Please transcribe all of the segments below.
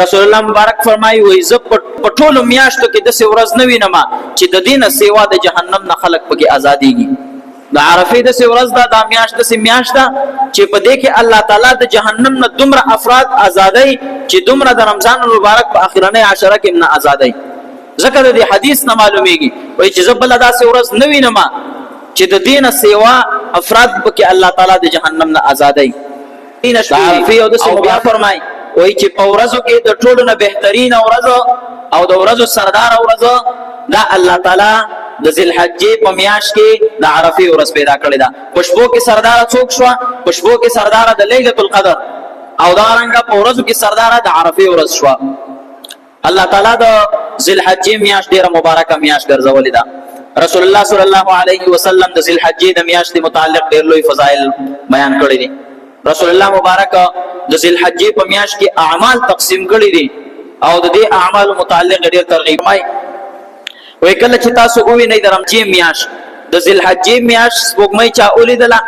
رسول الله مبارک فرمایي وای ز په ټولو میاشتو کې د څه ورځ نه وینم چې د دین سیوا د جهنم نه خلق پکې آزادېږي. د عرفه د څه ورځ دا د میاشت د څه میاشت ده چې په دې کې الله تعالی د جهنم نه دومره افراد آزادای چې دومره د رمضان مبارک په اخرنۍ عشره کې نه آزادای. ذکر د حدیث نه معلومیږي وای چې زبل دا څه ورځ نه وینم چې د دین سیوا افراد پکې الله تعالی د جهنم نه آزادای. دین عرفه او د څه بیا فرمای وای چې په ورځو کې د ټولو نه بهترین ورځ او د ورځو سردار ورځ دا الله تعالی د ذل حجې په میاشت کې د عرفه ورځ پیدا کړی دا. پښبو کې سردار څوک شو؟ پښبو کې سردار د ليله القدر او دا رنګه په ورځو کې سردار د عرفه ورځ شو. الله تعالی د ذل حجې میاشت ډیره مبارکه میاشت ګرځولې ده. رسول الله صلی الله علیه وسلم د ذل حجې د میاشتې متعلق ډیر لوی فضایل بیان کړی دي. رسول الله مبارک د ذل حجې په میاشت کې اعمال تقسیم کړی دي او د دې اعمال متعلق ډیر ترغیب مای وای کله چې تاسو وې نه درم چې میاشت د ذل حجې میاشت سپوږمۍ چا ولیدله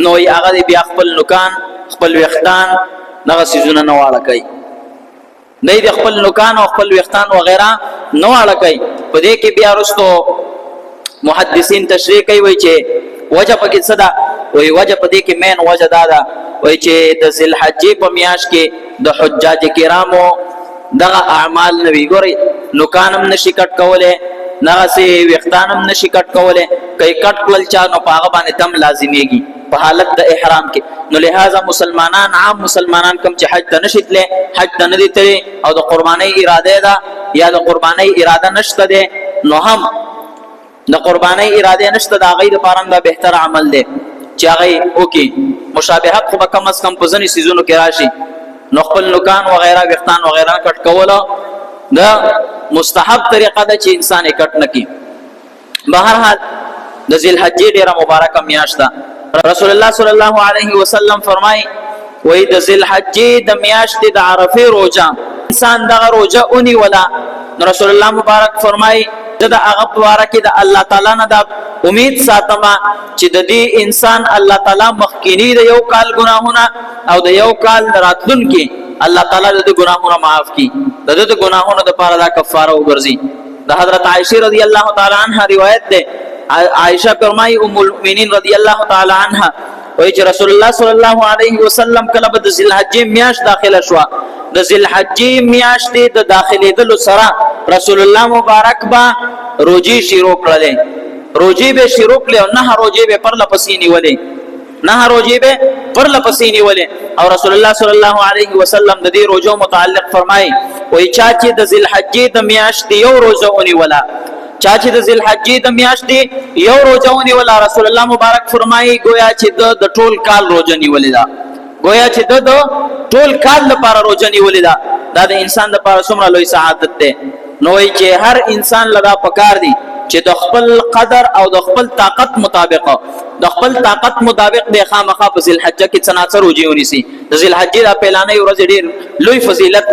نو یې هغه بیا خپل نوکان خپل وختان دغه سيزونه نه واړه کوي نه د خپل نوکان او خپل وختان وغیرہ نه واړه کوي. په دې کې بیا رستو محدثین تشریح کوي وای چې وجه پکې څه ده وای وجه په دې کې مین وجه دا ده وای چې د ذل حجې په میاشت کې د حجاج کرامو دغه اعمال نوي ګوري نوکانم نشي کټ کوله نه سي وختانم نشي کټ کوله کای کټ کول چا نو پاغه باندې تم لازميږي په حالت د احرام کې. نو لہذا مسلمانان عام مسلمانان کم چې حج ته نشیتله حج ته نه دي تللی او د قرباني اراده ده یا د قرباني اراده نشته ده نو هم د قرباني اراده نشته دا غیر لپاره دا بهتر عمل دی چې هغه وکي. مشابهت خو کم از کم په ځنې سيزونو کې راشي نو خپل نوکان وغیرہ وختان وغیرہ کټ کوله دا مستحب طریقه ده چې انسان یې کټ نکي. بهر حال د ذل حجې ډیره مبارکه میاشت ده. رسول الله صلی الله علیه وسلم فرمای وای د ذل حجې د میاشت د عرفه روزه انسان دغه روزه اونې ولا رسول الله مبارک فرمای د هغه مبارک د الله تعالی نه د امید ساتما چې د دې انسان الله تعالی مخکینی د یو کال ګناهونه او د یو کال راتلونکي الله تعالی د ګناهونو معاف کړي د دې ګناهونو د لپاره دا کفاره وګرځي. د حضرت عائشه رضی الله تعالی عنها روایت ده. عائشه فرمایي ام المؤمنین رضی الله تعالی عنها وایي چې رسول الله صلی الله علیه وسلم کله د ذل حجې میاشت داخله شو د ذل حجې میاشت د داخليدلو سره رسول الله مبارک با روزي شروع کړل. روزي به شروع کړل او نه روزي به پر لپسې نیولې نه روزي به پر لپسې نیولې او رسول الله صلی الله علیه وسلم د دې روزو متعلق فرمایي وایي چې د ذل حجې د میاشت یو روزه ونی ولا چې د ذل حجې د میاشتې یو روزه ونیوله رسول الله مبارک فرمایي گویا چې د ټول کال روزه نیولې ده گویا چې د ټول کال لپاره روزه نیولې ده. دا د انسان لپاره څومره لوی سعادت ده. نو چې هر انسان لدا پکار دی چې د خپل قدر او د خپل طاقت مطابق د خامخا په ذل حجې کې څنګه روزه ونیسي. د ذل حجې د اعلانې ورځ ډیر لوی فضیلت